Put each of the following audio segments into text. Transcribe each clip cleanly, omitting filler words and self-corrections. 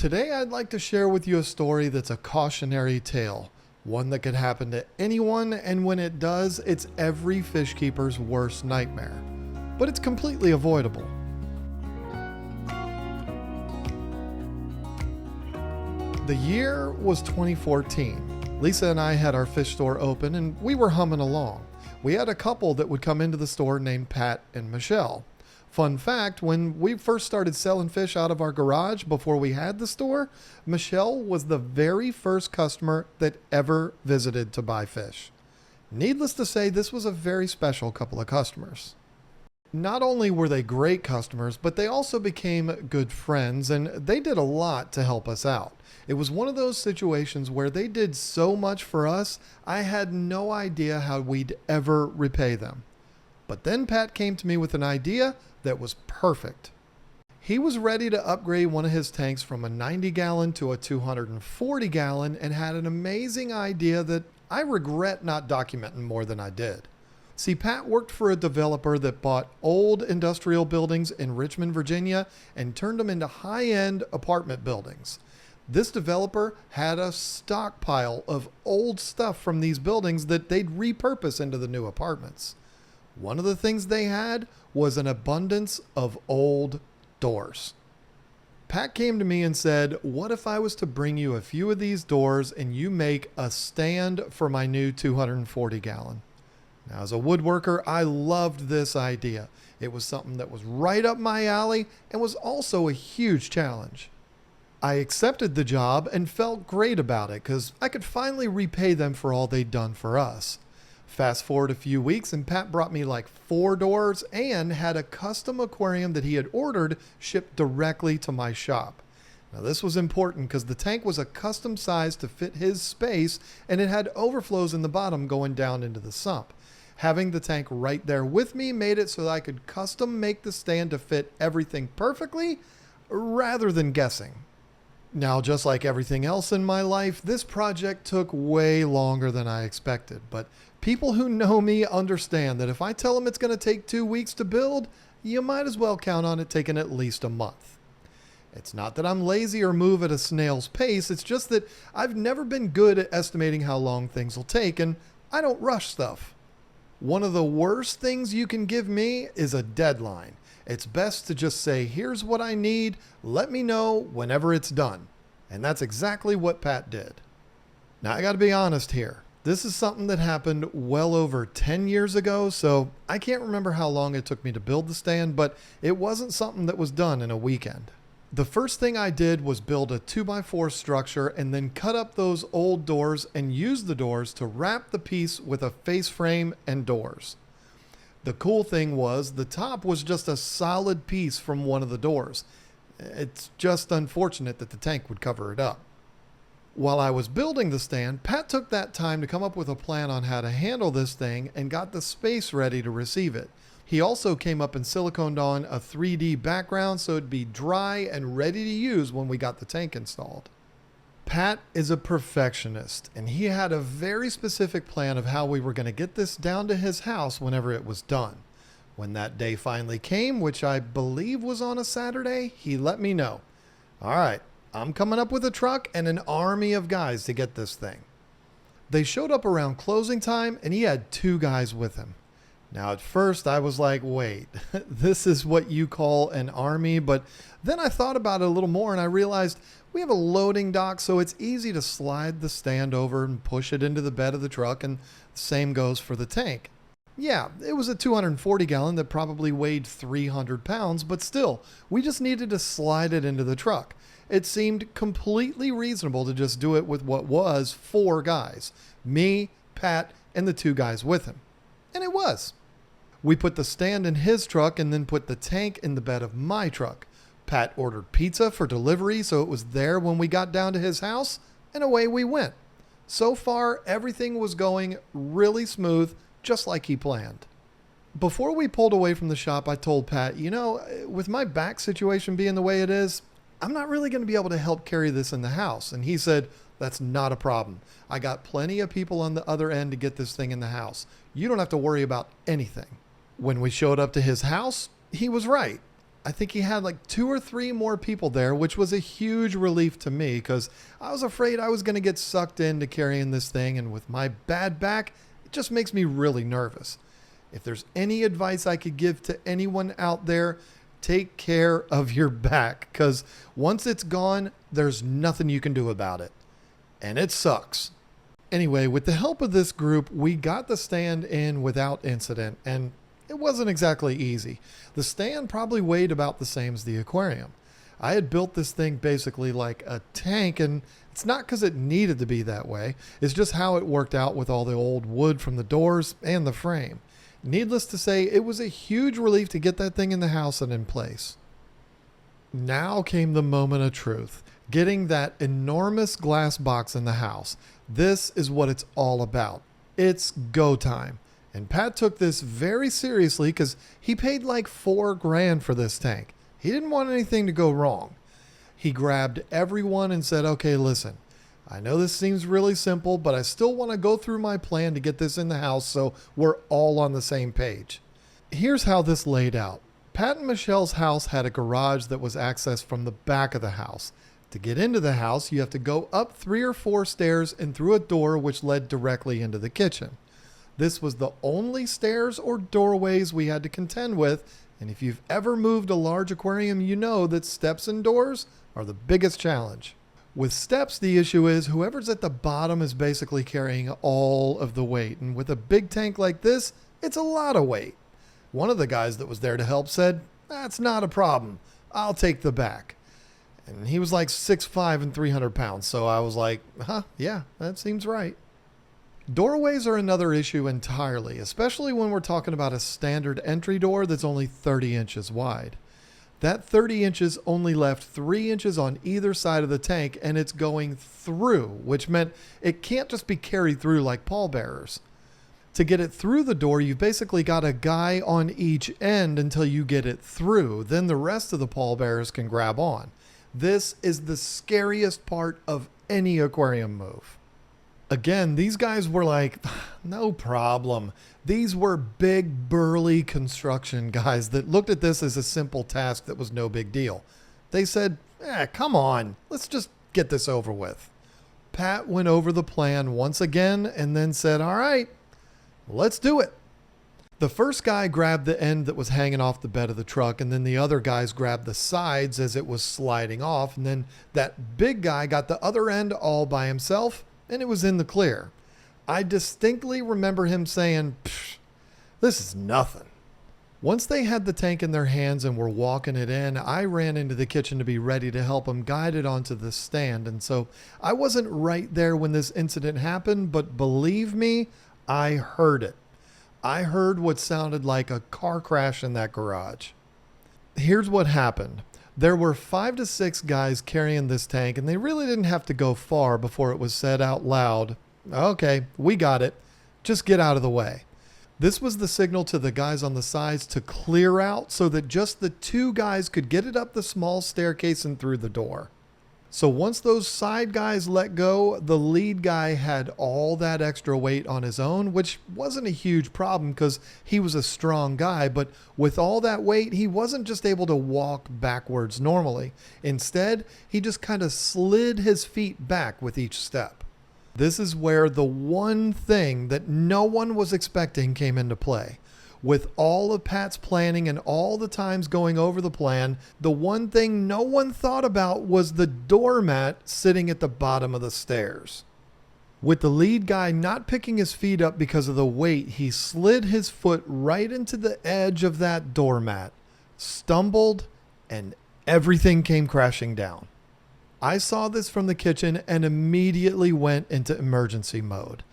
Today I'd like to share with you a story that's a cautionary tale, one that could happen to anyone, and when it does, it's every fish keeper's worst nightmare. But it's completely avoidable. The year was 2014. Lisa and I had our fish store open and we were humming along. We had a couple that would come into the store named Pat and Michelle. Fun fact, when we first started selling fish out of our garage before we had the store, Michelle was the very first customer that ever visited to buy fish. Needless to say, this was a very special couple of customers. Not only were they great customers, but they also became good friends, and they did a lot to help us out. It was one of those situations where they did so much for us, I had no idea how we'd ever repay them. But then Pat came to me with an idea that was perfect. He was ready to upgrade one of his tanks from a 90-gallon to a 240-gallon and had an amazing idea that I regret not documenting more than I did. See, Pat worked for a developer that bought old industrial buildings in Richmond, Virginia, and turned them into high-end apartment buildings. This developer had a stockpile of old stuff from these buildings that they'd repurpose into the new apartments. One of the things they had was an abundance of old doors. Pat came to me and said, "What if I was to bring you a few of these doors and you make a stand for my new 240-gallon?" Now, as a woodworker, I loved this idea. It was something that was right up my alley and was also a huge challenge. I accepted the job and felt great about it because I could finally repay them for all they'd done for us. Fast forward a few weeks and Pat brought me like 4 doors and had a custom aquarium that he had ordered shipped directly to my shop. Now this was important because the tank was a custom size to fit his space and it had overflows in the bottom going down into the sump. Having the tank right there with me made it so that I could custom make the stand to fit everything perfectly rather than guessing. Now, just like everything else in my life, this project took way longer than I expected, but people who know me understand that if I tell them it's going to take 2 weeks to build, you might as well count on it taking at least a month. It's not that I'm lazy or move at a snail's pace, it's just that I've never been good at estimating how long things will take, and I don't rush stuff. One of the worst things you can give me is a deadline. It's best to just say, here's what I need, let me know whenever it's done. And that's exactly what Pat did. Now I gotta be honest here. This is something that happened well over 10 years ago, so I can't remember how long it took me to build the stand, but it wasn't something that was done in a weekend. The first thing I did was build a 2x4 structure and then cut up those old doors and use the doors to wrap the piece with a face frame and doors. The cool thing was the top was just a solid piece from one of the doors. It's just unfortunate that the tank would cover it up. While I was building the stand, Pat took that time to come up with a plan on how to handle this thing and got the space ready to receive it. He also came up and siliconed on a 3D background so it'd be dry and ready to use when we got the tank installed. Pat is a perfectionist, and he had a very specific plan of how we were going to get this down to his house whenever it was done. When that day finally came, which I believe was on a Saturday, he let me know. All right, I'm coming up with a truck and an army of guys to get this thing. They showed up around closing time, and he had 2 guys with him. Now at first I was like, wait, this is what you call an army? But then I thought about it a little more and I realized we have a loading dock, so it's easy to slide the stand over and push it into the bed of the truck, and the same goes for the tank. Yeah, it was a 240-gallon that probably weighed 300 pounds, but still, we just needed to slide it into the truck. It seemed completely reasonable to just do it with what was 4 guys, me, Pat, and the 2 guys with him. And it was. We put the stand in his truck and then put the tank in the bed of my truck. Pat ordered pizza for delivery, so it was there when we got down to his house, and away we went. So far, everything was going really smooth, just like he planned. Before we pulled away from the shop, I told Pat, with my back situation being the way it is, I'm not really going to be able to help carry this in the house. And he said, that's not a problem. I got plenty of people on the other end to get this thing in the house. You don't have to worry about anything. When we showed up to his house, he was right. I think he had like 2 or 3 more people there, which was a huge relief to me because I was afraid I was going to get sucked into carrying this thing. And with my bad back, it just makes me really nervous. If there's any advice I could give to anyone out there, take care of your back because once it's gone, there's nothing you can do about it. And it sucks. Anyway, with the help of this group, we got the stand in without incident, and it wasn't exactly easy. The stand probably weighed about the same as the aquarium. I had built this thing basically like a tank, and it's not because it needed to be that way. It's just how it worked out with all the old wood from the doors and the frame. Needless to say, it was a huge relief to get that thing in the house and in place. Now came the moment of truth. Getting that enormous glass box in the house. This is what it's all about. It's go time. And Pat took this very seriously because he paid like $4,000 for this tank. He didn't want anything to go wrong. He grabbed everyone and said, okay, listen, I know this seems really simple, but I still want to go through my plan to get this in the house so we're all on the same page. Here's how this laid out. Pat and Michelle's house had a garage that was accessed from the back of the house. To get into the house, you have to go up 3 or 4 stairs and through a door which led directly into the kitchen. This was the only stairs or doorways we had to contend with, and if you've ever moved a large aquarium, you know that steps and doors are the biggest challenge. With steps, the issue is whoever's at the bottom is basically carrying all of the weight, and with a big tank like this, it's a lot of weight. One of the guys that was there to help said, that's not a problem. I'll take the back. And he was like 6'5" and 300 pounds. So I was like, yeah, that seems right. Doorways are another issue entirely, especially when we're talking about a standard entry door that's only 30 inches wide. That 30 inches only left 3 inches on either side of the tank, and it's going through, which meant it can't just be carried through like pallbearers. To get it through the door, you've basically got a guy on each end until you get it through. Then the rest of the pallbearers can grab on. This is the scariest part of any aquarium move. Again, these guys were like, no problem. These were big, burly construction guys that looked at this as a simple task that was no big deal. They said, come on, let's just get this over with. Pat went over the plan once again and then said, all right, let's do it. The first guy grabbed the end that was hanging off the bed of the truck, and then the other guys grabbed the sides as it was sliding off, and then that big guy got the other end all by himself, and it was in the clear. I distinctly remember him saying, this is nothing. Once they had the tank in their hands and were walking it in, I ran into the kitchen to be ready to help them guide it onto the stand, and so I wasn't right there when this incident happened, but believe me, I heard it. I heard what sounded like a car crash in that garage. Here's what happened. There were 5 to 6 guys carrying this tank, and they really didn't have to go far before it was said out loud, okay, we got it. Just get out of the way. This was the signal to the guys on the sides to clear out so that just the 2 guys could get it up the small staircase and through the door. So once those side guys let go, the lead guy had all that extra weight on his own, which wasn't a huge problem because he was a strong guy. But with all that weight, he wasn't just able to walk backwards normally. Instead, he just kind of slid his feet back with each step. This is where the one thing that no one was expecting came into play. With all of Pat's planning and all the times going over the plan, the one thing no one thought about was the doormat sitting at the bottom of the stairs. With the lead guy not picking his feet up because of the weight, he slid his foot right into the edge of that doormat, stumbled, and everything came crashing down. I saw this from the kitchen and immediately went into emergency mode.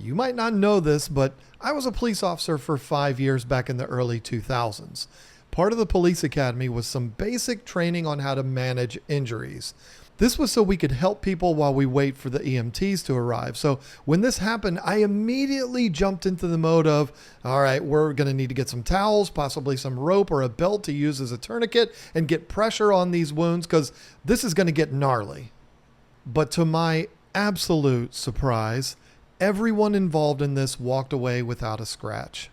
You might not know this, but I was a police officer for 5 years back in the early 2000s. Part of the police academy was some basic training on how to manage injuries. This was so we could help people while we wait for the EMTs to arrive. So when this happened, I immediately jumped into the mode of, all right, we're going to need to get some towels, possibly some rope or a belt to use as a tourniquet and get pressure on these wounds because this is going to get gnarly. But to my absolute surprise, everyone involved in this walked away without a scratch.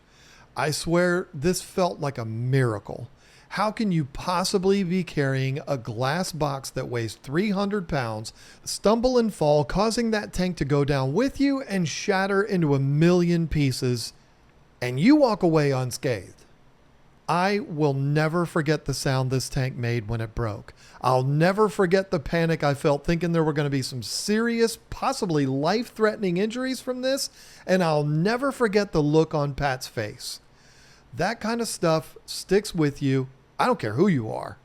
I swear this felt like a miracle. How can you possibly be carrying a glass box that weighs 300 pounds, stumble and fall, causing that tank to go down with you and shatter into a million pieces, and you walk away unscathed? I will never forget the sound this tank made when it broke. I'll never forget the panic I felt thinking there were going to be some serious, possibly life-threatening injuries from this, and I'll never forget the look on Pat's face. That kind of stuff sticks with you. I don't care who you are.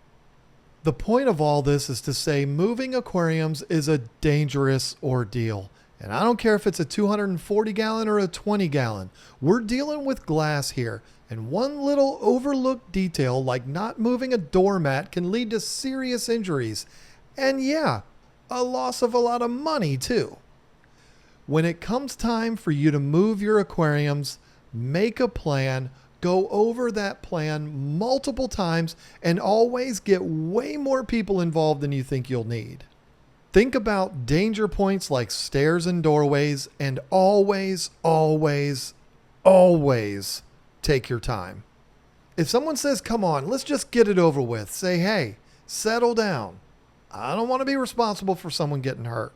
The point of all this is to say moving aquariums is a dangerous ordeal. And I don't care if it's a 240 gallon or a 20 gallon. We're dealing with glass here. And one little overlooked detail like not moving a doormat can lead to serious injuries. And yeah, a loss of a lot of money too. When it comes time for you to move your aquariums, make a plan, go over that plan multiple times, and always get way more people involved than you think you'll need. Think about danger points like stairs and doorways, and always, always, always take your time. If someone says, come on, let's just get it over with, say, hey, settle down. I don't want to be responsible for someone getting hurt.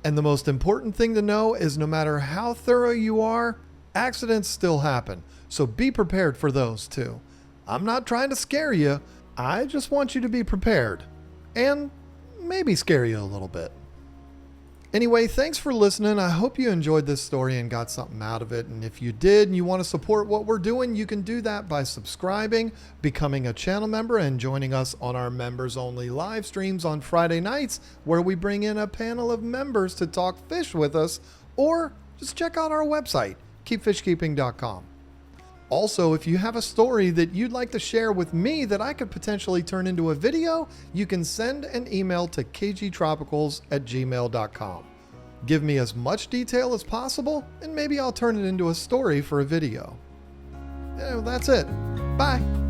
And the most important thing to know is no matter how thorough you are, accidents still happen. So be prepared for those too. I'm not trying to scare you. I just want you to be prepared and maybe scare you a little bit. Anyway, thanks for listening. I hope you enjoyed this story and got something out of it. And if you did and you want to support what we're doing, you can do that by subscribing, becoming a channel member, and joining us on our members only live streams on Friday nights, where we bring in a panel of members to talk fish with us, or just check out our website, keepfishkeeping.com. Also, if you have a story that you'd like to share with me that I could potentially turn into a video, you can send an email to kgtropicals@gmail.com. Give me as much detail as possible, and maybe I'll turn it into a story for a video. That's it. Bye.